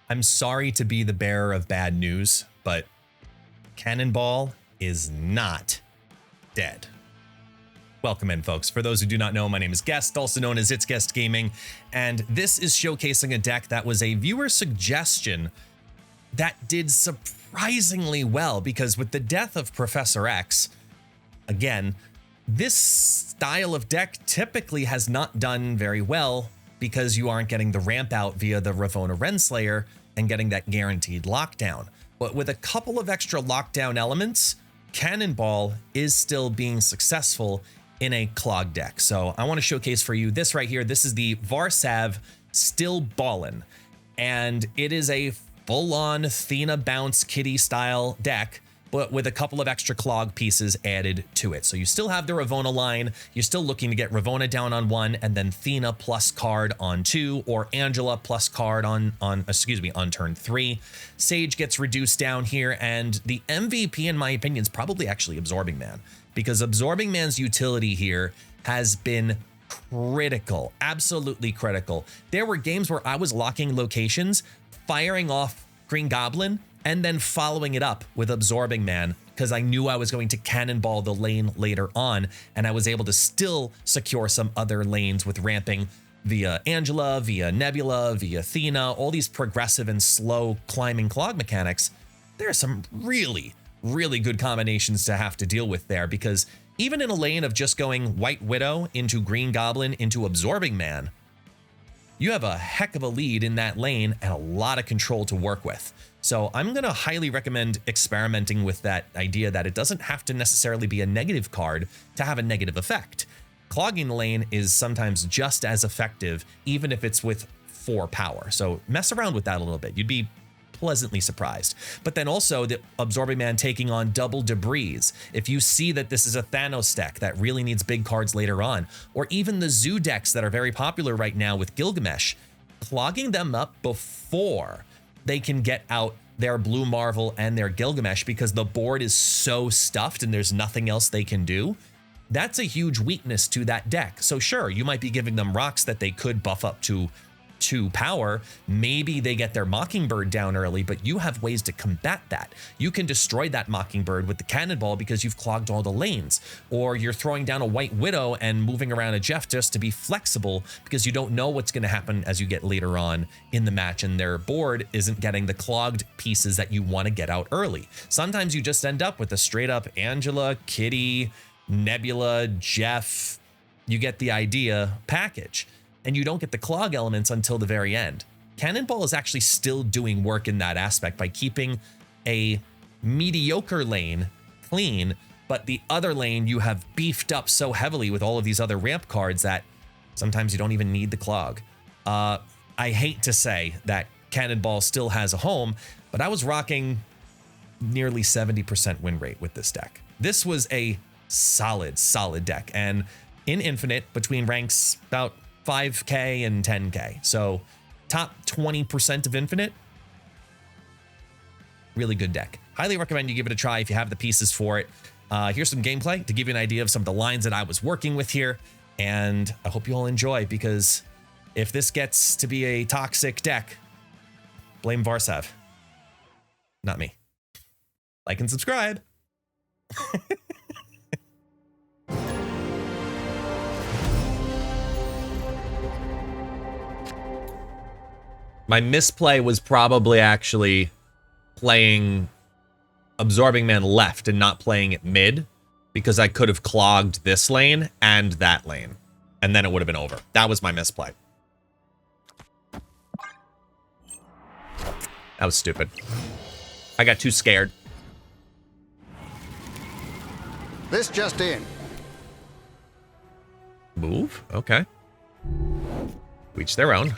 I'm sorry to be the bearer of bad news, but Cannonball is not dead. Welcome in, folks. For those who do not know, my name is Guest, also known as ItsGuestGaming, and this is showcasing a deck that was a viewer suggestion that did surprisingly well, because with the death of ProfessorX, again, this style of deck typically has not done very well because you aren't getting the ramp out via the Ravonna Renslayer and getting that guaranteed lockdown. But with a couple of extra lockdown elements, Cannonball is still being successful in a clog deck. So I want to showcase for you this right here. This is the Varsav Still Ballin, and it is a full-on Athena bounce kitty style deck, but with a couple of extra clog pieces added to it. So you still have the Ravonna line. You're still looking to get Ravonna down on 1 and then Athena plus card on 2, or Angela plus card on turn 3. Sage gets reduced down here, and the MVP, in my opinion, is probably actually Absorbing Man, because Absorbing Man's utility here has been critical, absolutely critical. There were games where I was locking locations, firing off Green Goblin, and then following it up with Absorbing Man, because I knew I was going to cannonball the lane later on, and I was able to still secure some other lanes with ramping via Angela, via Nebula, via Athena, all these progressive and slow climbing clog mechanics. There are some really, really good combinations to have to deal with there, because even in a lane of just going White Widow into Green Goblin into Absorbing Man, you have a heck of a lead in that lane and a lot of control to work with. So I'm going to highly recommend experimenting with that idea that it doesn't have to necessarily be a negative card to have a negative effect. Clogging the lane is sometimes just as effective, even if it's with 4 power. So mess around with that a little bit. You'd be pleasantly surprised. But then also the Absorbing Man taking on double debris. If you see that this is a Thanos deck that really needs big cards later on, or even the Zoo decks that are very popular right now with Gilgamesh, clogging them up before they can get out their Blue Marvel and their Gilgamesh because the board is so stuffed and there's nothing else they can do, that's a huge weakness to that deck. So sure, you might be giving them rocks that they could buff up to 2 power. Maybe they get their Mockingbird down early, but you have ways to combat that. You can destroy that Mockingbird with the Cannonball because you've clogged all the lanes, or you're throwing down a White Widow and moving around a Jeff just to be flexible because you don't know what's going to happen as you get later on in the match, and their board isn't getting the clogged pieces that you want to get out early. Sometimes you just end up with a straight up Angela, Kitty, Nebula, Jeff, you get the idea, package, and you don't get the clog elements until the very end. Cannonball is actually still doing work in that aspect by keeping a mediocre lane clean, but the other lane you have beefed up so heavily with all of these other ramp cards that sometimes you don't even need the clog. I hate to say that Cannonball still has a home, but I was rocking nearly 70% win rate with this deck. This was a solid deck, and in Infinite, between ranks about 5K and 10K. So top 20% of Infinite, really good deck. Highly recommend you give it a try if you have the pieces for it. Here's some gameplay to give you an idea of some of the lines that I was working with here, and I hope you all enjoy, because if this gets to be a toxic deck, blame Varsav, not me. Like and subscribe. My misplay was probably actually playing Absorbing Man left and not playing it mid, because I could have clogged this lane and that lane, and then it would have been over. That was my misplay. That was stupid. I got too scared. This just in. Move? Okay. Each their own.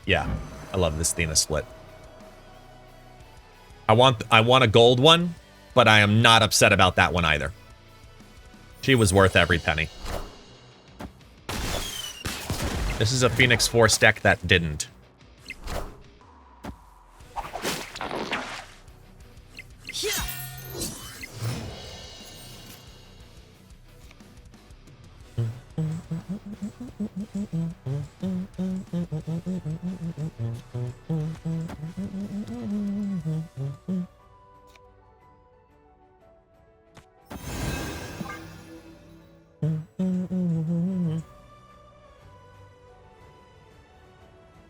Yeah, I love this Athena split. I want a gold one, but I am not upset about that one either. She was worth every penny. This is a Phoenix Force deck that didn't.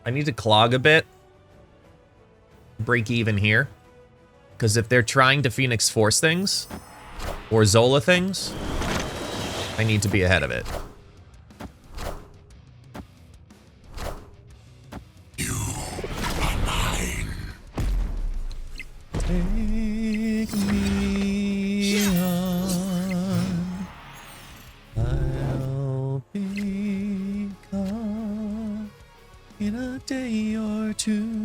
I need to clog a bit. Break even here. Because if they're trying to Phoenix Force things, or Zola things, I need to be ahead of it. You are mine. Take me on. I'll be gone in a day or two.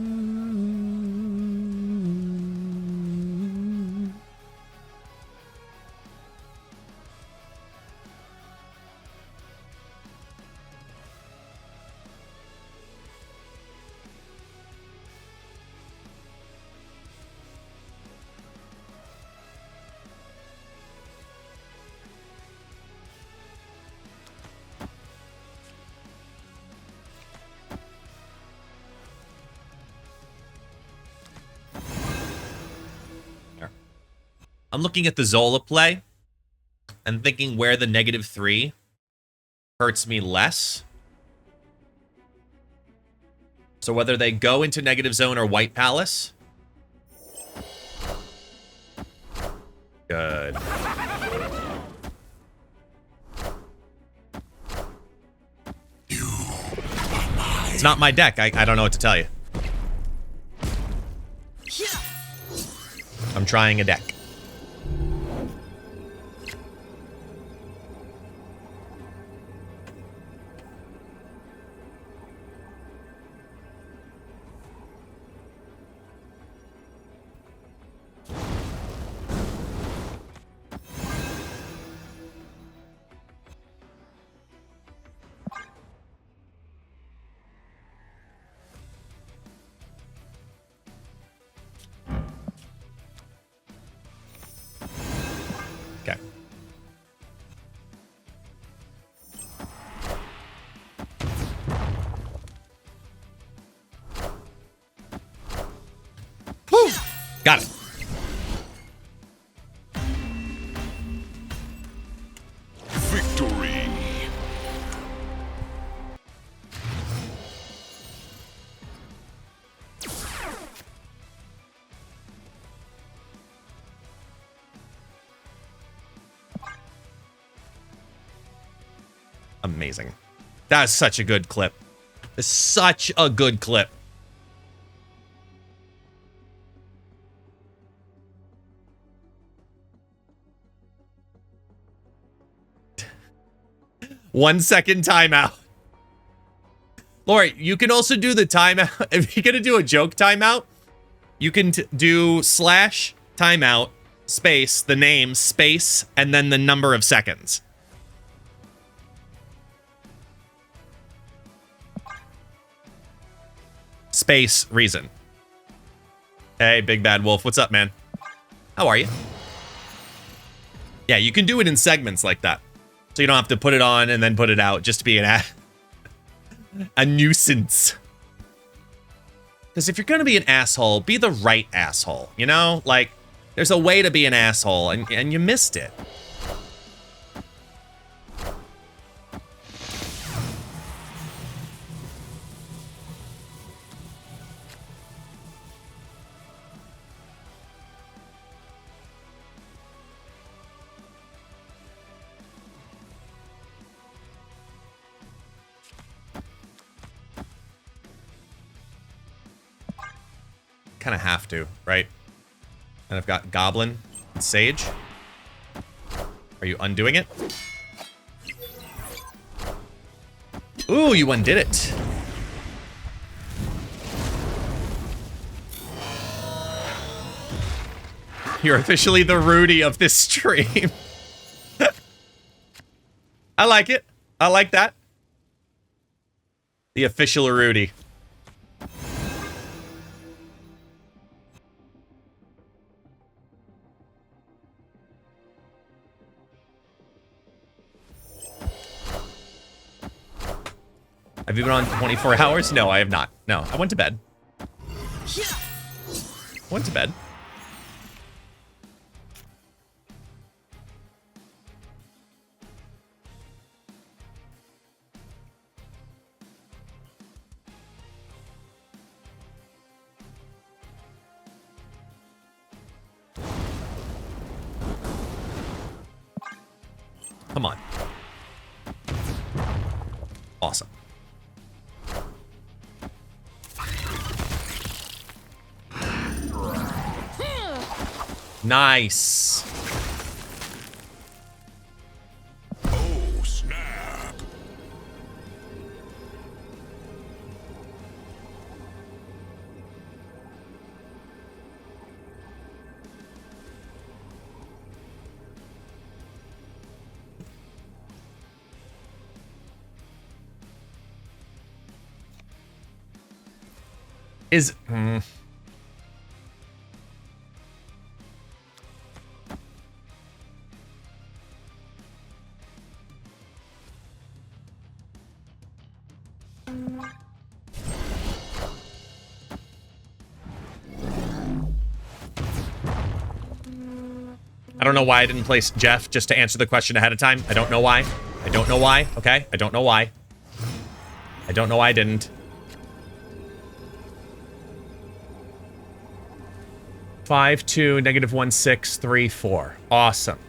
I'm looking at the Zola play and thinking where the -3 hurts me less. So whether they go into negative zone or White Palace. Good. It's not my deck. I don't know what to tell you. I'm trying a deck. Okay. Woo! Got it. Victory. Amazing. That is such a good clip. It's such a good clip. One second timeout. Lori, you can also do the timeout. If you're going to do a joke timeout, you can do slash timeout, space, the name, space, and then the number of seconds. Space, reason. Hey, Big Bad Wolf. What's up, man? How are you? Yeah, you can do it in segments like that. So you don't have to put it on and then put it out just to be a nuisance. Because if you're going to be an asshole, be the right asshole. You know? Like, there's a way to be an asshole, and you missed it. Kind of have to, right? And I've got Goblin and Sage. Are you undoing it? Ooh, you undid it. You're officially the Rudy of this stream. I like it. I like that. The official Rudy. Have you been on 24 hours? No, I have not. No, I went to bed. Went to bed. Come on. Awesome. Nice. Oh, snap. Is... I don't know why I didn't place Jeff just to answer the question ahead of time. I don't know why. I don't know why, okay? I don't know why. I don't know why I didn't. 5-2 -1634. Awesome.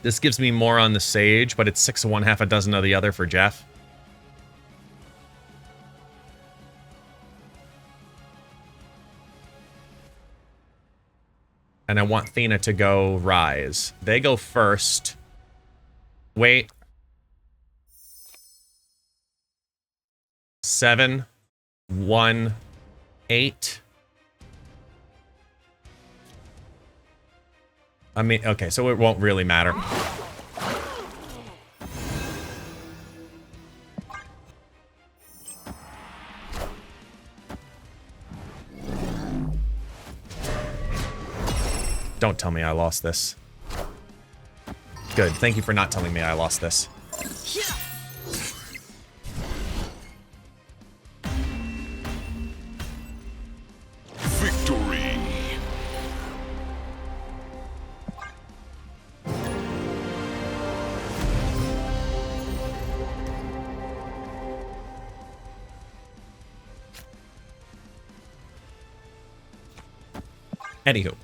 This gives me more on the Sage, but it's 6 of one, half a dozen of the other for Jeff. And I want Thena to go Rise. They go first. Wait. 7, 1, 8. I mean, okay, so it won't really matter. Don't tell me I lost this. Good, thank you for not telling me I lost this. Victory. Anywho.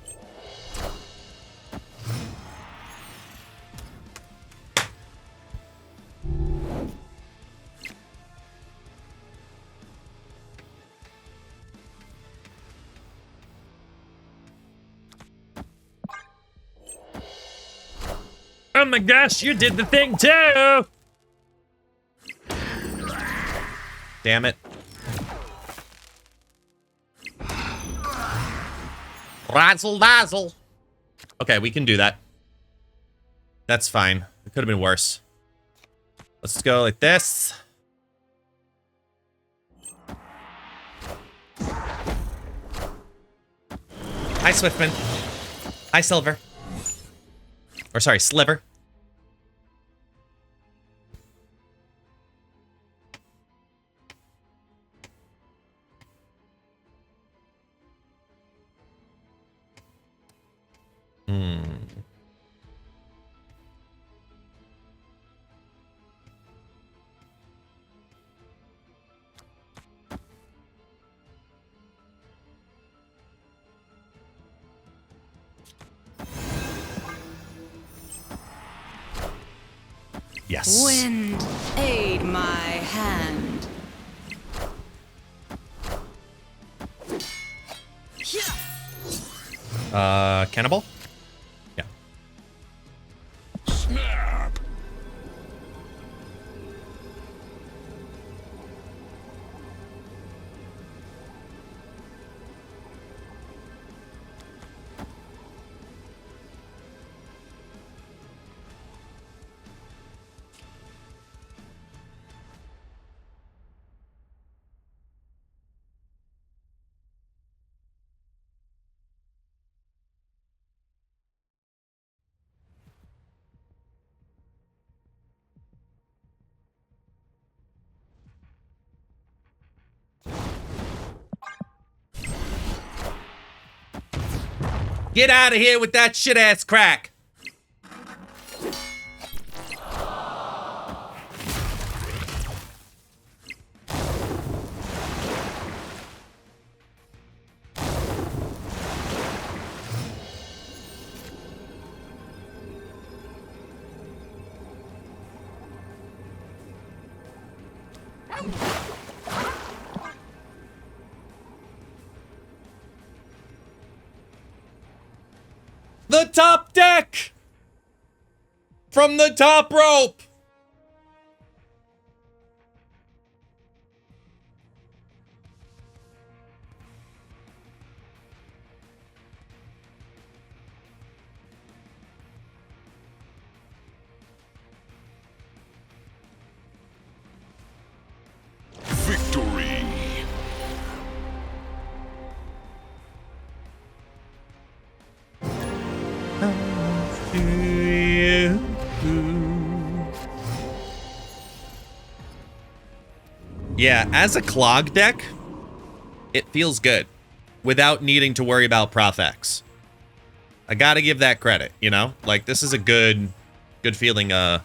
Oh my gosh, you did the thing too! Damn it. Razzle dazzle. Okay, we can do that. That's fine. It could have been worse. Let's go like this. Hi, Swiftman. Hi, Silver. Or sorry, Sliver. Yes. Wind, aid my hand. Cannonball? Yeah. Get out of here with that shit-ass crack. The top deck! From the top rope! Victory. Yeah, as a clog deck, it feels good without needing to worry about ProfessorX. I gotta give that credit, you know? Like, this is a good feeling, good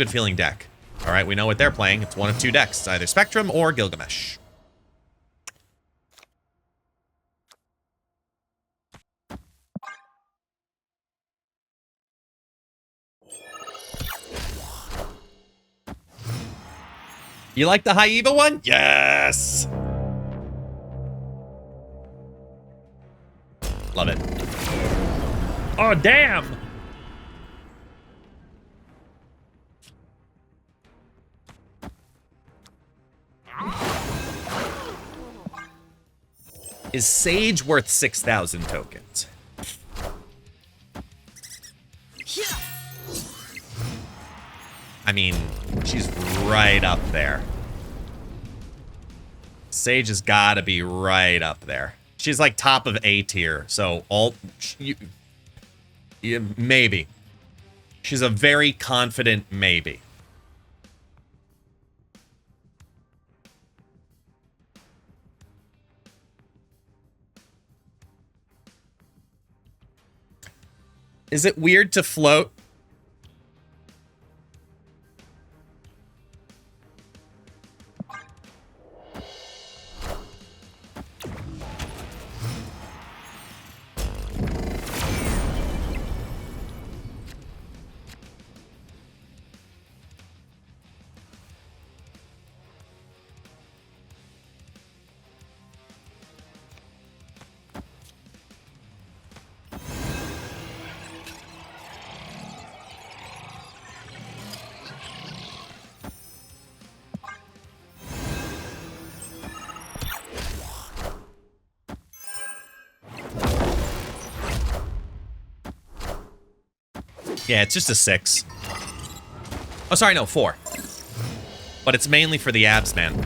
feeling deck. All right, we know what they're playing. It's one of two decks. It's either Spectrum or Gilgamesh. You like the Haiba one? Yes! Love it. Oh, damn! Is Sage worth 6,000 tokens? I mean, she's right up there. Sage has got to be right up there. She's like top of A tier, so maybe. She's a very confident maybe. Is it weird to float? Yeah, it's just a 6. Oh, sorry, no, 4. But it's mainly for the abs, man.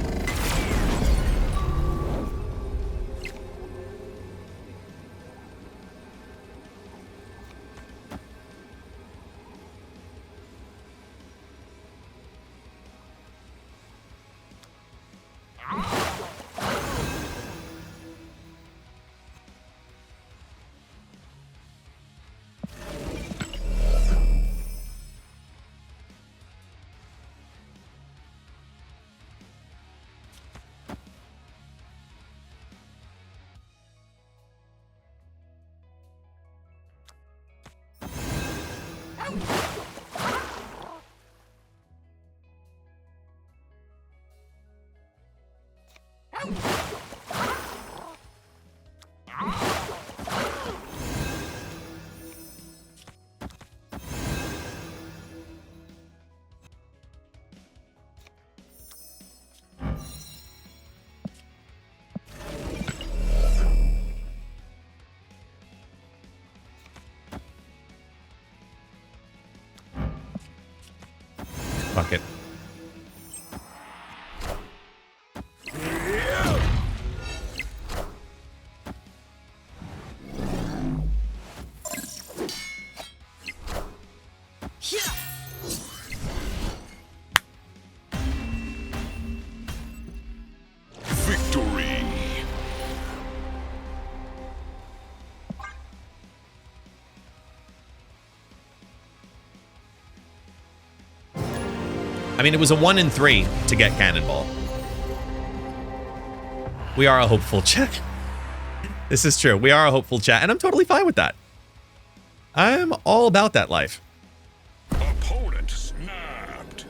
Fuck it. Victory. I mean, it was a 1 in 3 to get Cannonball. We are a hopeful chat. This is true. We are a hopeful chat, and I'm totally fine with that. I'm all about that life. Opponent snapped.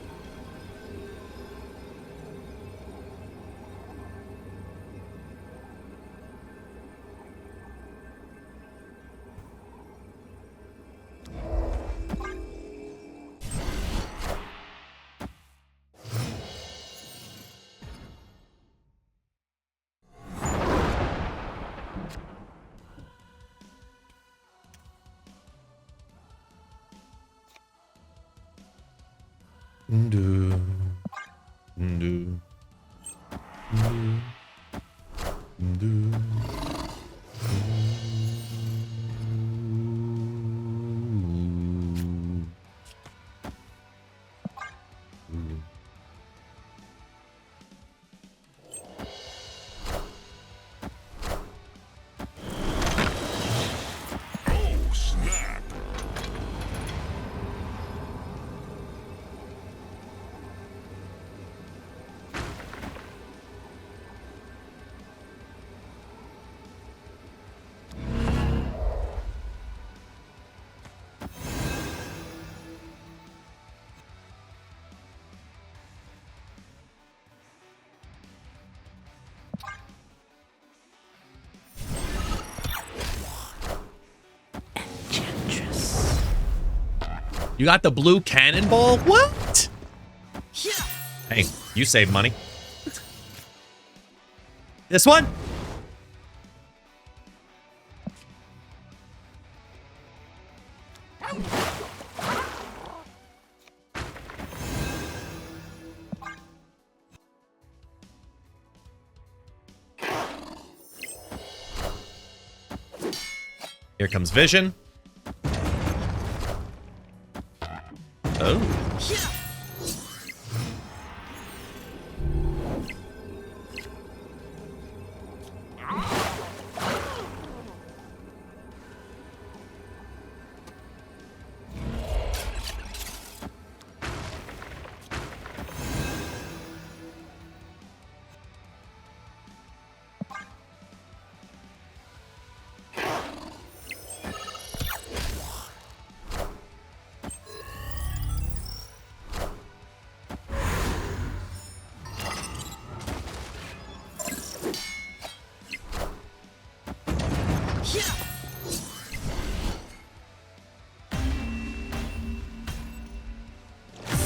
Oh, snap. You got the blue Cannonball? What? Hey, you save money. This one? Here comes Vision. Oh.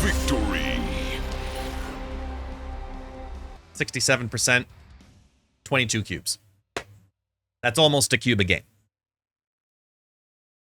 Victory. 67%, 22 cubes. That's almost a cube a game.